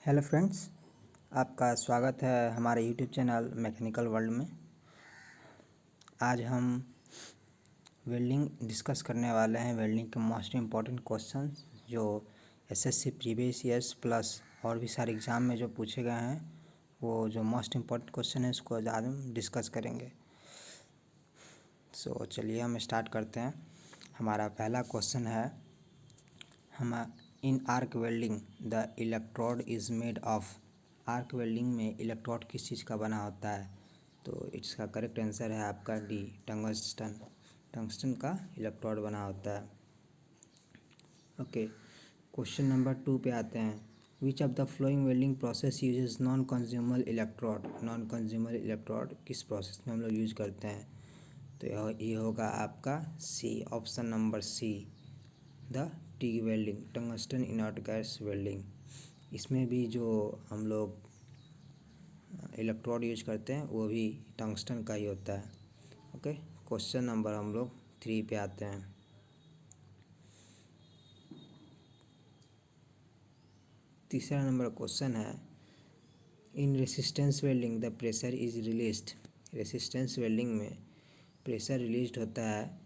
Hello friends, आपका स्वागत है हमारे यूट्यूब चैनल मैकेनिकल वर्ल्ड में। आज हम वेल्डिंग डिस्कस करने वाले हैं। वेल्डिंग के मोस्ट इम्पॉर्टेंट क्वेश्चंस जो एसएससी प्रीवियस ईयर्स प्लस और भी सारे एग्ज़ाम में जो पूछे गए हैं, वो जो मोस्ट इम्पॉर्टेंट क्वेश्चन है उसको आज हम डिस्कस करेंगे। चलिए हम स्टार्ट करते हैं। हमारा पहला क्वेश्चन है, in arc welding the electrode is made of. Arc welding में इलेक्ट्रोड किस चीज़ का बना होता है? तो इसका करेक्ट आंसर है आपका डी, टंगस्टन। टंगस्टन का इलेक्ट्रोड बना होता है। ओके, क्वेश्चन नंबर 2 पे आते हैं। Which of the flowing welding process uses non consumer electrode? Non consumer electrode किस प्रोसेस में हम लोग यूज करते हैं? तो ये होगा आपका C, option number C, the T welding, tungsten inert gas welding. इसमें भी जो हम लोग इलेक्ट्रोड यूज करते हैं वो भी टंगस्टन का ही होता है। ओके, क्वेश्चन नंबर हम लोग 3 पे आते हैं। तीसरा नंबर क्वेश्चन है, in resistance welding the pressure is released. Resistance welding में प्रेशर रिलीज होता है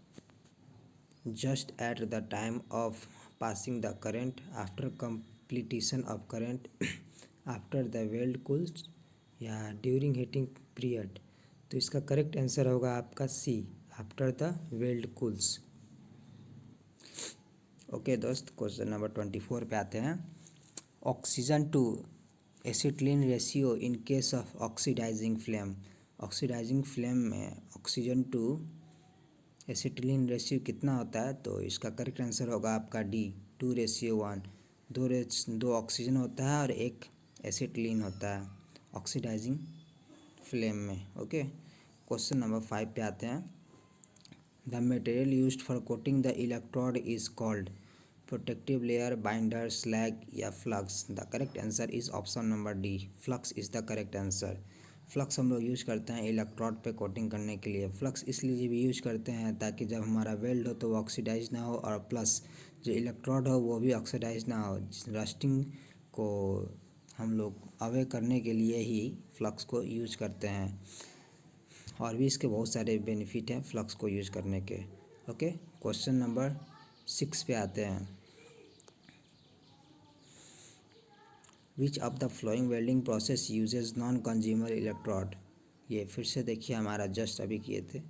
just at the time of passing the current, after completion of current, after the weld cools या ड्यूरिंग हीटिंग पीरियड। तो इसका correct answer होगा आपका C, after the weld cools. Okay दोस्त, question number 24 पे आते हैं। Oxygen to acetylene ratio in case of oxidizing flame. Oxidizing flame में ऑक्सीजन टू एसिटिलीन रेशियो कितना होता है? तो इसका करेक्ट आंसर होगा आपका डी, 2:1। दो ऑक्सीजन होता है और एक एसिटिलीन होता है ऑक्सीडाइजिंग फ्लेम में। ओके, क्वेश्चन नंबर 5 पे आते हैं। The material used for coating the electrode is called. Protective layer, binder, slag या flux? The correct answer is option number D, flux is the correct answer. Flux हम लोग use करते हैं electrode पे coating करने के लिए। फ्लक्स इसलिए भी यूज करते हैं ताकि जब हमारा वेल्ड हो तो वो ऑक्सीडाइज ना हो, और प्लस जो इलेक्ट्रोड हो वो भी ऑक्सीडाइज ना हो। रस्टिंग को हम लोग अवे करने के लिए ही फ्लक्स को यूज करते हैं, और भी इसके बहुत सारे बेनिफिट हैं फ्लक्स को यूज करने के। ओके, क्वेश्चन नंबर 6 पे आते हैं। Which of the flowing welding process usages non consumer electrode? ये फिर से देखिए, हमारा जस्ट अभी किए थे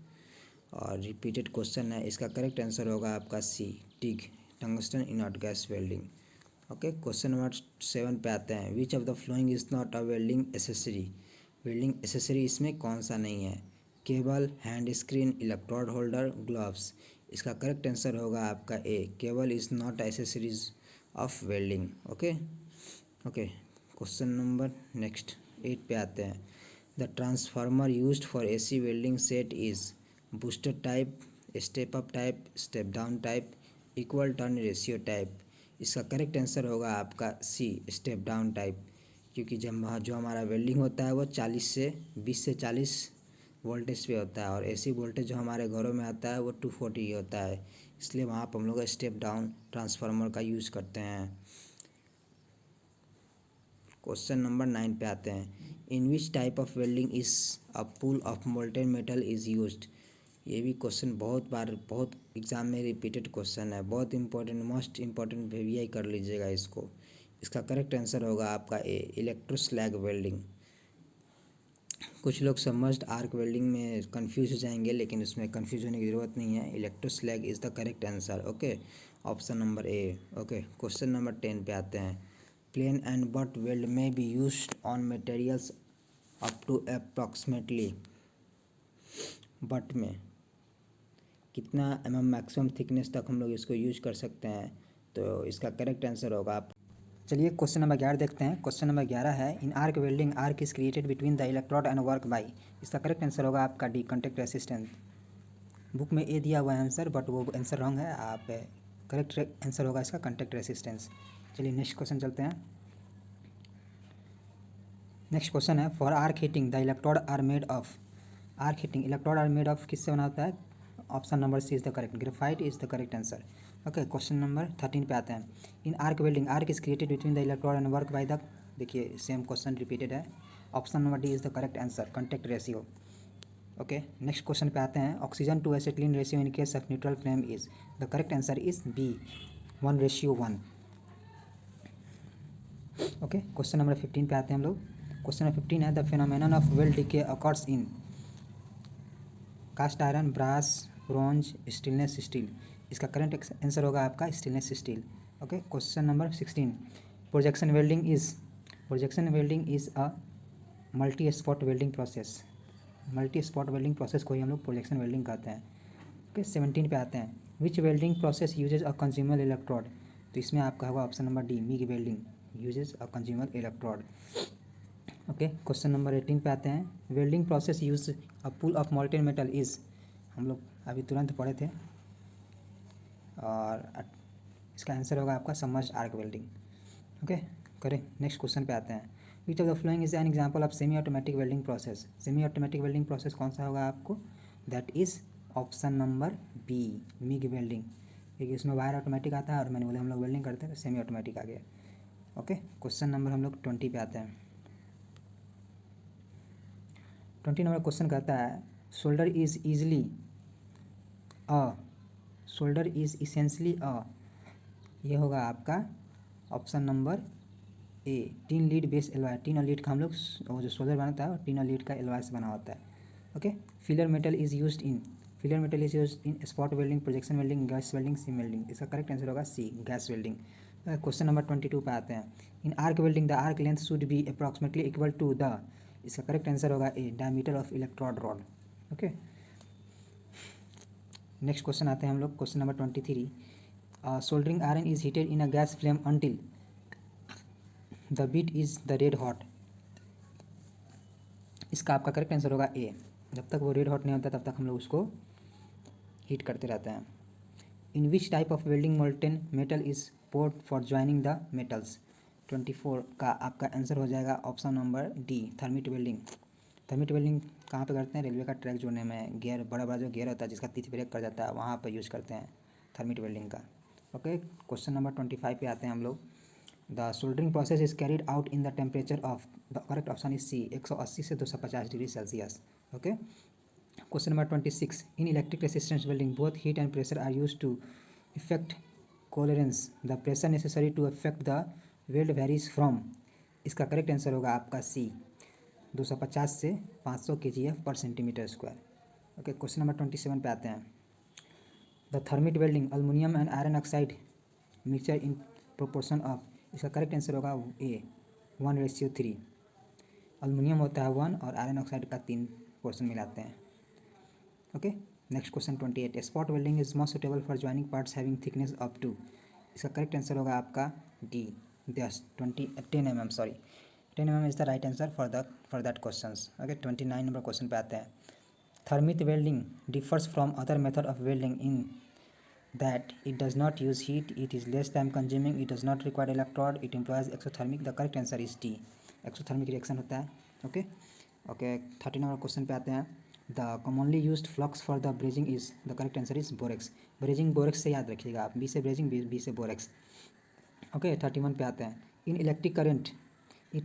और रिपीटेड क्वेश्चन है। इसका करेक्ट आंसर होगा आपका C, TIG, tungsten inert gas welding. Okay, question number 7 पे आते हैं। Which of the flowing is not a welding accessory? Welding accessory इसमें कौन सा नहीं है? Cable, hand screen, electrode holder, gloves? इसका करेक्ट आंसर होगा आपका A, cable is not accessories of welding. Okay, question number next 8 पे आते हैं। The transformer used for AC welding set is booster type, step up type, step down type, equal turn ratio type? इसका correct answer होगा आपका सी, step down type, क्योंकि जब जो हमारा वेल्डिंग होता है वो 20 से 40 वोल्टेज पे होता है, और एसी वोल्टेज जो हमारे घरों में आता है वो 240 होता है, इसलिए वहाँ पर हम लोग स्टेप डाउन ट्रांसफार्मर का यूज़ करते हैं। क्वेश्चन नंबर 9 पे आते हैं। In which type of welding is a pool of molten metal is used? ये भी क्वेश्चन बहुत बार बहुत एग्जाम में रिपीटेड क्वेश्चन है, बहुत इंपॉर्टेंट, मोस्ट इम्पॉर्टेंट वीवीआई कर लीजिएगा इसको। इसका करेक्ट आंसर होगा आपका ए, इलेक्ट्रोस्लैग वेल्डिंग। कुछ लोग सबमर्ज्ड आर्क वेल्डिंग में कंफ्यूज हो जाएंगे, लेकिन उसमें कंफ्यूज होने की ज़रूरत नहीं है। Electroslag is the correct answer. Okay, option number A. Okay, question number 10 पे आते हैं। प्लेन एंड बट वेल्ड में be used on materials up to approximately. Butt में कितना मैक्सिमम थिकनेस तक हम लोग इसको यूज कर सकते हैं? तो इसका करेक्ट आंसर होगा आप। चलिए क्वेश्चन नंबर 11 देखते हैं। क्वेश्चन नंबर 11 है, in arc welding arc is created between the electrode and work by. इसका करेक्ट आंसर होगा आपका डी, कॉन्टैक्ट रेसिस्टेंस। बुक में ए दिया हुआ है आंसर, बट वो आंसर रॉन्ग है। आप करेक्ट आंसर होगा इसका कॉन्टैक्ट रेसिस्टेंस। चलिए नेक्स्ट क्वेश्चन चलते हैं। नेक्स्ट क्वेश्चन है, for arc heating the electrode are made of. Arc heating electrode are made of किससे बना होता है? Option number C is the correct, graphite is the correct answer. Okay, question number 13 पे आते हैं। In arc welding arc is created between the electrode and work by the देखिए same question repeated है। Option number D is the correct answer, contact ratio. Okay, next question पे आते हैं। Oxygen to acetylene ratio in case of neutral flame is, the correct answer is B, 1:1। Okay, question number 15 पे आते हैं हम लोग। Question number 15 है the phenomenon of weld decay occurs in cast iron, brass, bronze, stainless steel. इसका current answer होगा आपका stainless steel. Okay, question number 16, projection welding is a multi spot welding process. Multi spot welding process को ही हम लोग projection welding कहते हैं। Okay, 17 पे आते हैं। Which welding process uses a consumer electrode, तो इसमें आपका होगा option number D, MIG welding uses a consumer electrode. Okay, question number 18 पे आते हैं। Welding process use a pool of molten metal is, हम लोग अभी तुरंत पढ़े थे, और इसका आंसर होगा आपका सबमर्ज्ड आर्क वेल्डिंग। ओके, करें नेक्स्ट क्वेश्चन पे आते हैं। Which of the following is an example of semi automatic welding process. Semi automatic welding process कौन सा होगा आपको, that is option number B, MIG welding, क्योंकि इसमें वायर ऑटोमेटिक आता है और मैनुअली हम लोग वेल्डिंग करते हैं तो सेमी ऑटोमेटिक आ गया। ओके, क्वेश्चन नंबर हम लोग 20 पे आते हैं। 20 नंबर क्वेश्चन कहता है शोल्डर इज इसेंशली अ, ये होगा आपका ऑप्शन नंबर ए, tin lead base alloy. Tin और लीड का हम लोग वो जो शोल्डर बनाता है टीन और लीड का एलॉय से बना होता है। Okay, filler metal is used in spot welding, projection welding, gas welding, seam welding. इसका करेक्ट आंसर होगा C, gas welding. Question number 22 पे आते हैं। In arc welding the arc length should be approximately equal to the, इसका correct answer होगा A, diameter of electrode rod. Okay, next question आते हैं हम लोग। Question number 23, soldering iron is heated in a gas flame until the bit is the red hot. इसका आपका correct answer होगा ए, जब तक वो रेड हॉट नहीं होता तब तक हम लोग उसको हीट करते रहते हैं। In which type of welding molten metal is poured for joining the metals. 24 का आपका आंसर हो जाएगा option number D, thermit welding. Thermit welding कहाँ पे करते हैं, रेलवे का ट्रैक जोड़ने में, गियर बड़ा बड़ा जो गियर होता है जिसका तीथ ब्रेक कर जाता है वहाँ पर यूज़ करते हैं थर्मिट वेल्डिंग का। ओके, क्वेश्चन नंबर 25 पे आते हैं हम लोग। The soldering process is carried out in the temperature of, the correct option is C, 180 से 250 degree Celsius. Okay, question number 26, in electric resistance welding both heat and pressure are use to effect coalescence, the pressure necessary to effect the weld varies from. इसका correct answer होगा आपका C, 250 से 500 kgf पर centimetre square. Okay, question number 27 पे आते हैं। The thermit welding aluminium and iron oxide mixture in proportion of, इसका correct answer होगा ए, 1:3। अल्मोनियम होता है 1 और आयरन ऑक्साइड का 3 पोर्शन मिलाते हैं। Okay, next question 28, spot welding is most suitable for joining parts having thickness up to, इसका correct answer होगा आपका D, 10 mm, sorry 10 mm is the right answer for that question. Okay, 29 number question पे आते हैं। Thermit welding differs from other method of welding in that it does not use heat, it is less time consuming, it does not require electrode, it employs exothermic, the correct answer is D, exothermic reaction होता है। Okay, 30 number question पे आते हैं। The commonly used flux for the brazing is, the correct answer is borax. Brazing borax से याद रखिएगा आप, B से ब्रेजिंग, बी से बोरेक्स। ओके, 31 पे आते हैं। इन electric current it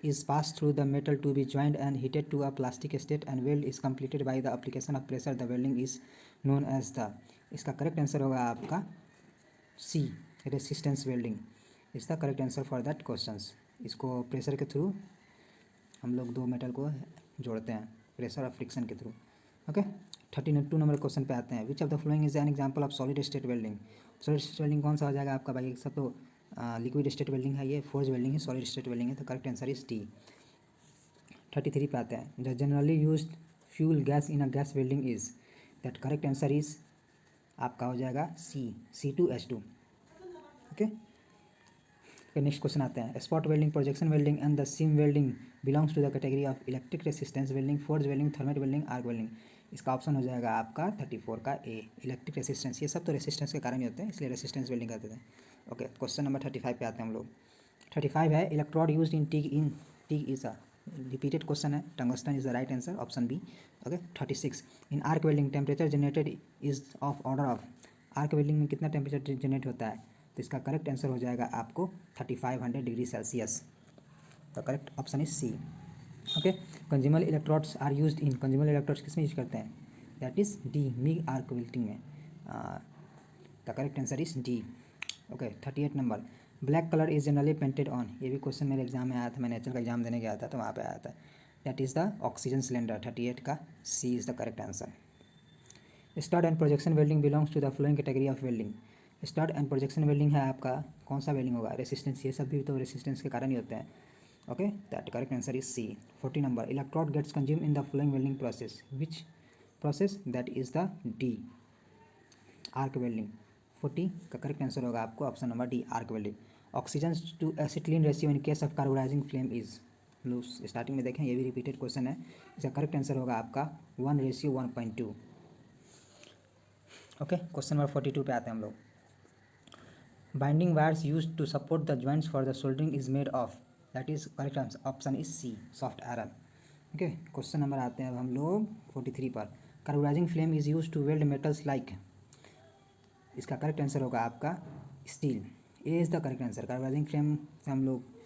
is passed through the metal to be joined and heated to a plastic state and weld is completed by the application of pressure, the welding is known as the, इसका correct answer होगा आपका C, resistance welding is the correct answer for that questions. इसको pressure के through हम लोग दो metal को जोड़ते हैं, प्रेशर और फ्रिक्शन के थ्रू। ओके, 32 नंबर क्वेश्चन पे आते हैं। Which of the following is an example of solid state welding. Solid state welding कौन सा हो जाएगा आपका भाई, सब तो लिक्विड स्टेट वेल्डिंग है, ये फोर्स वेल्डिंग है, सॉलिड स्टेट वेल्डिंग है, तो करेक्ट आंसर इज डी। 33 पे आते हैं। The generally used fuel gas in a gas welding is, that correct answer is आपका हो जाएगा सी, C2H2। ओके, नेक्स्ट क्वेश्चन आते हैं। Spot welding, projection welding and the seam welding belongs to the category of electric resistance welding, forge welding, thermit welding, arc welding. इसका option हो जाएगा आपका 34 का ए, इलेक्ट्रिक रेसिस्टेंस। ये सब तो रेसिस्टेंस के कारण ही होते हैं, इसलिए रेसिस्टेंस वेल्डिंग करते थे। ओके, क्वेश्चन नंबर 35 पे आते हैं हम लोग। 35 है, electrode used in TIG is a, repeated question है, tungsten is the right answer, option B. Okay, 36, in arc welding temperature generated is of order of, arc welding में कितना टेम्परेचर जनरेट होता है, तो इसका करेक्ट आंसर हो जाएगा आपको 3500 degree Celsius. The correct option is C. Okay, consumer electrodes are used in, consumer electrodes किस में यूज करते हैं, that is D, MIG arc welding में। The correct answer is D. Okay, 38 number, black colour is generally painted on, ये भी question मेरे exam में आया था, मैं नेचर का एग्जाम देने गया था तो वहाँ पे आया था। That is the oxygen cylinder, 38 का C is the correct answer. Stud and projection welding belongs to the flowing category of welding. Stud and projection welding है आपका कौन सा वेल्डिंग होगा, रेसिस्टेंस, ये सब भी तो रेसिस्टेंस के कारण ही होते हैं। Okay, that correct answer is C. 40 number, electrode gets consume in the flowing welding process, which process, that is the D, arc welding. 40 का करेक्ट आंसर होगा आपको option number D, arc welding. Oxygen to acetylene ratio in case of carbonising flame is, loose, starting में देखें ये भी repeated question है, इसका correct answer होगा आपका 1:1.2। ओके, क्वेश्चन नंबर 42 पे आते हैं हम लोग। Binding wires use to support the joints for the soldering is made of, that is correct answer option is C, soft iron. Okay, question number आते हैं अब हम लोग 43 पर। Carbonising flame is use to weld metals like, इसका correct answer होगा आपका steel, A is the correct answer. Carbonising flame से हम लोग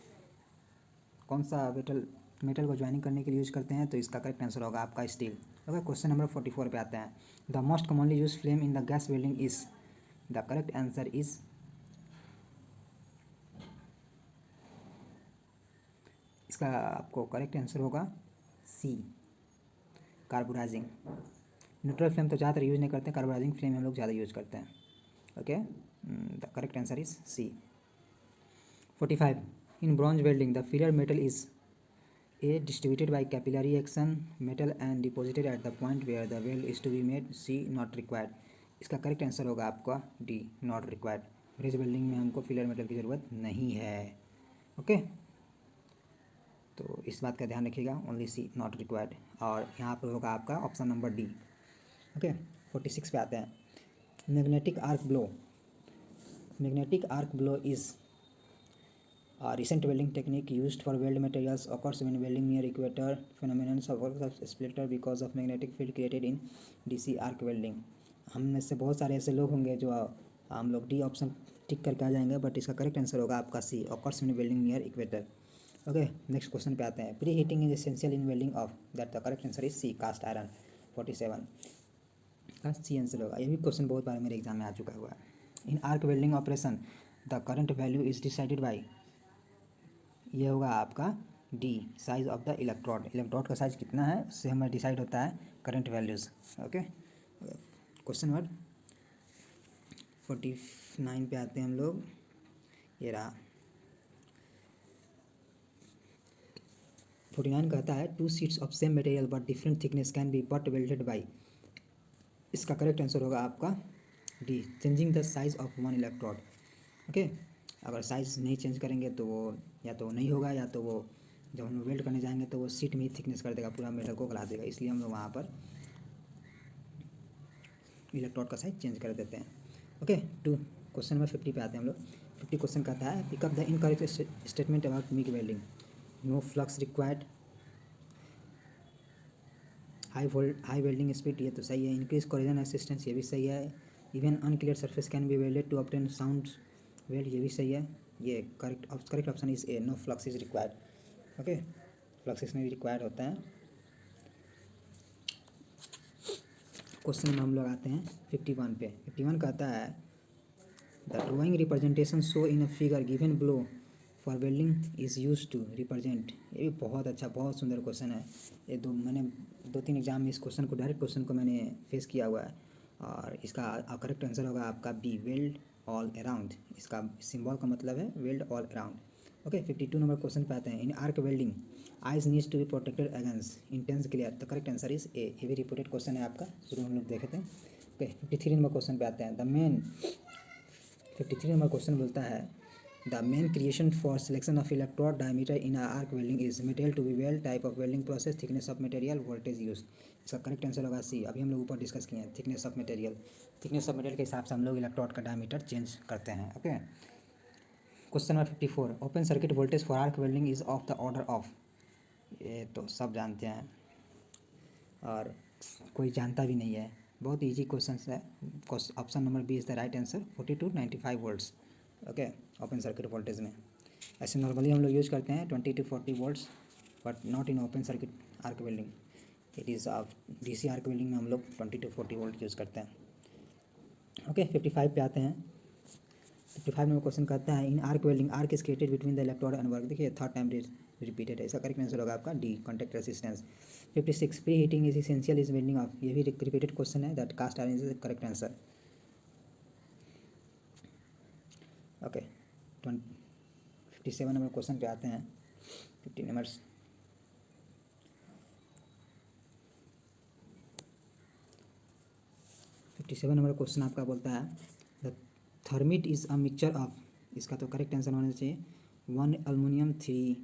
कौन सा मेटल को ज्वाइनिंग करने के लिए यूज करते हैं, तो इसका करेक्ट आंसर होगा आपका स्टील। ओके, क्वेश्चन नंबर 44 पे आते हैं। The most commonly use flame in the gas welding is, the correct answer is, इसका आपको करेक्ट आंसर होगा सी, कार्बोनाइजिंग। न्यूट्रल फ्लेम तो ज़्यादातर यूज नहीं करते, कार्बोनाइजिंग फ्लेम हम लोग ज़्यादा यूज करते हैं। Okay, the correct answer is C. 45, in bronze welding the filler metal is a distributed by capillary action metal and deposited at the point where the weld is to be made, C, not required. इसका correct answer होगा आपका D, not required. Braze welding में हमको feeler metal की ज़रूरत नहीं है। Okay, तो इस बात का ध्यान रखिएगा, ओनली सी, नॉट रिक्वायर्ड, और यहाँ पर होगा आपका ऑप्शन नंबर डी। ओके, 46 पे आते हैं। Magnetic arc blow, magnetic arc blow is recent welding technique used for weld materials, occurs when welding near equator, phenomenon of splitter because of magnetic field created in DC arc welding। हम में से बहुत सारे ऐसे लोग होंगे जो हम लोग डी ऑप्शन टिक करके आ जाएंगे, बट इसका करेक्ट आंसर होगा आपका C, occurs when welding near equator। Okay, next question पे आते हैं। Pre heating is essential in welding of, that the correct answer is C, cast iron. 47 का सी आंसर होगा, ये भी क्वेश्चन बहुत बार मेरे एग्जाम में आ चुका हुआ है। In arc welding operation the current value is decided by, ये होगा आपका D, size of the electrode, electrode का साइज कितना है उससे हमें डिसाइड होता है current values. Okay, question number 49 पे आते हैं हम लोग, ये रहा। 49 कहता है two sheets of same material but different thickness can be butt welded by, इसका करेक्ट आंसर होगा आपका D, changing the size of one electrode. Okay, अगर साइज़ नहीं चेंज करेंगे तो वो या तो नहीं होगा, या तो वो जब हम लोग वेल्ड करने जाएंगे तो वो सीट में ही थिकनेस कर देगा, पूरा मेटल को गला देगा, इसलिए हम लोग वहाँ पर इलेक्ट्रोड का साइज चेंज कर देते हैं। ओके, टू क्वेश्चन नंबर 50 पे आते हैं हम लोग। 50 क्वेश्चन कहता है pick up the incorrect statement about MIG welding, no flux required, high welding speed, ये तो सही है। इंक्रीज कोरोजन रेसिस्टेंस, ये भी सही है। Even unclear surface can be welded to obtain sound weld, ये भी सही है। ये correct option is A, no flux is required. Okay, flux इसमें भी रिक्वायर्ड होता है। क्वेश्चन में हम लोग आते हैं 51 पे। 51 कहता है the drawing representation show in a figure given below for welding is use to represent, ये भी बहुत अच्छा, बहुत सुंदर क्वेश्चन है। ये मैंने 2-3 एग्जाम में इस क्वेश्चन को, डायरेक्ट क्वेश्चन को मैंने फेस किया हुआ है, और इसका करेक्ट आंसर होगा आपका बी, वेल्ड ऑल अराउंड। इसका सिंबल का मतलब है weld all around. Okay, 52 number question पे आते हैं। In arc welding eyes needs to be protected against intense glare, the correct answer is A, ये भी रिपोर्टेड क्वेश्चन है आपका, शुरू हम लोग देखे थे। ओके, 53 नंबर क्वेश्चन पे आते हैं। 53 नंबर क्वेश्चन बोलता है the main criterion for selection of electrode diameter in arc welding is material to be weld, type of welding process, thickness of material, voltage use. इसका करेक्ट आंसर होगा C, अभी हम लोग ऊपर डिस्कस किए हैं, thickness of material. Thickness of material के हिसाब से हम लोग इलेक्ट्रोड का डायमीटर चेंज करते हैं। Okay, question number 54, open circuit voltage for arc welding is of the order of, ये तो सब जानते हैं और कोई जानता भी नहीं है, बहुत इजी क्वेश्चन है। Option number B is the right answer, 40 to 95 volts. Okay, open circuit voltage में ऐसे नॉर्मली हम लोग यूज़ करते हैं 20 to 40 volts, but not in open circuit arc welding. It is DC arc welding में हम लोग 20 to 40 वोल्ट यूज़ करते हैं। ओके 55 पे आते हैं। 55 नंबर क्वेश्चन कहता है in arc welding arc is created between the electrode and work. देखिए थर्ड टाइम रिपीटेड है, इसका करेक्ट आंसर होगा आपका D, contact resistance. 56 pre heating is essential is welding of, ये भी रिपीटेड क्वेश्चन है, that cast iron is correct answer. Okay 57 number question पे आते हैं। 57 नंबर क्वेश्चन आपका बोलता है the thermit is a mixture of, इसका तो करेक्ट आंसर होना चाहिए 1 एल्युमिनियम 3,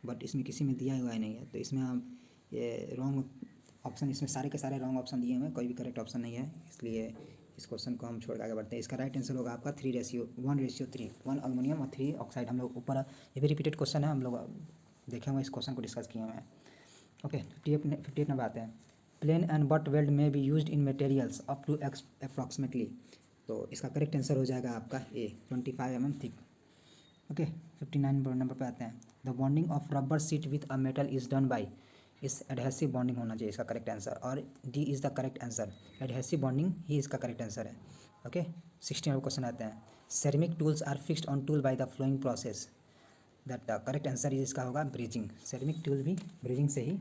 बट इसमें किसी में दिया हुआ ही नहीं है, तो इसमें हम ये रॉन्ग ऑप्शन, इसमें सारे के सारे रॉन्ग ऑप्शन दिए हुए हैं, कोई भी करेक्ट ऑप्शन नहीं है, इसलिए इस क्वेश्चन को हम छोड़ के आगे बढ़ते हैं। इसका राइट आंसर होगा आपका 3:1:3, 1 एल्युमिनियम और 3 ऑक्साइड। हम लोग ऊपर ये भी रिपीटेड क्वेश्चन है, हम लोग देखे हुए इस क्वेश्चन को डिस्कस किए हुए हैं। ओके 58 नंबर आते हैं। प्लेन एंड बट वेल्ड में be used in materials up to approximately, तो इसका करेक्ट आंसर हो जाएगा आपका A 25 mm thick. Okay 59 number पे आते हैं। The bonding of rubber sheet with a metal is done by, इस एडहेसिव बॉन्डिंग होना चाहिए इसका करेक्ट आंसर, और D is the correct answer, adhesive bonding ही इसका करेक्ट आंसर है। ओके 60 नंबर क्वेश्चन आते हैं। Ceramic tools are fixed on tool by the following process, that the correct answer is इसका होगा ब्रिजिंग, सेरेमिक टूल भी brazing से ही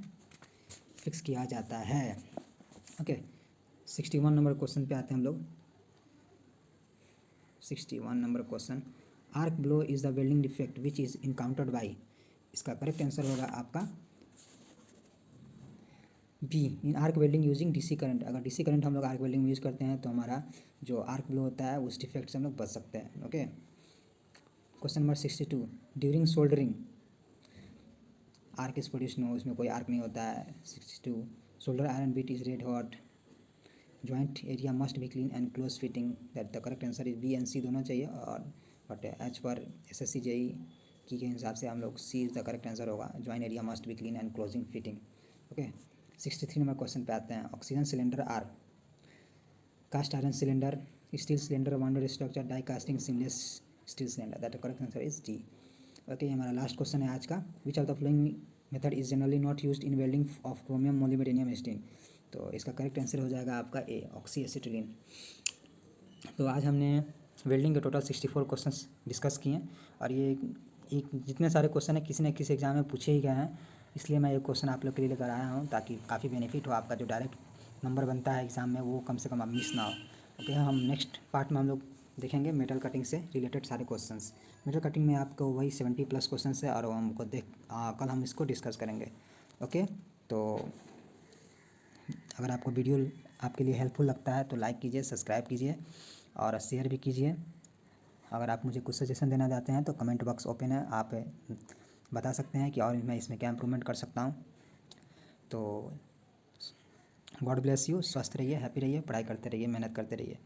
फिक्स किया जाता है। ओके 61 नंबर क्वेश्चन पे आते हैं हम लोग। 61 number question, arc blow is the welding defect which is encountered by, इसका करेक्ट आंसर होगा आपका B, in arc welding using DC current. अगर DC करंट हम लोग आर्क वेल्डिंग में यूज़ करते हैं तो हमारा जो आर्क ब्लो होता है उस डिफेक्ट से हम लोग बच सकते हैं। Okay question number 62, during soldering arc is produce, no इसमें कोई आर्क नहीं होता है। 62, solder iron bit is red hot, joint area must be clean and close fitting, that the correct answer is B and C दोनों चाहिए, और but as पर SSC JEE की के हिसाब से हम लोग C is the correct answer होगा, joint area must be clean and closing fitting. Okay 63 number question पे आते हैं। Oxygen cylinder are cast iron cylinder, steel cylinder, bonded structure, die casting seamless steel cylinder, that the correct answer is D. Okay हमारा last question है आज का। Which of the following method is generally not used in welding of chromium molybdenum steel, तो इसका correct answer हो जाएगा आपका ए, oxy acetylene. तो आज हमने वेल्डिंग के टोटल 64 क्वेश्चंस डिस्कस किए, और ये एक जितने सारे क्वेश्चन हैं किसी न किसी एग्जाम में पूछे ही गए हैं, इसलिए मैं ये क्वेश्चन आप लोग के लिए लेकर आया हूँ ताकि काफ़ी बेनिफिट हो, आपका जो डायरेक्ट नंबर बनता है एग्ज़ाम में वो कम से कम आप मिस ना हो। ओके हम नेक्स्ट पार्ट में हम लोग देखेंगे मेटल कटिंग से रिलेटेड सारे क्वेश्चंस। मेटल कटिंग में आपको वही 70+ क्वेश्चन है, और हमको कल हम इसको डिस्कस करेंगे। ओके तो अगर आपको वीडियो आपके लिए हेल्पफुल लगता है तो लाइक कीजिए, सब्सक्राइब कीजिए और शेयर भी कीजिए। अगर आप मुझे कुछ सजेशन देना चाहते हैं तो कमेंट बॉक्स ओपन है, आप बता सकते हैं कि और मैं इसमें क्या इम्प्रूवमेंट कर सकता हूँ। तो गॉड ब्लेस यू, स्वस्थ रहिए, हैप्पी रहिए, पढ़ाई करते रहिए, मेहनत करते रहिए।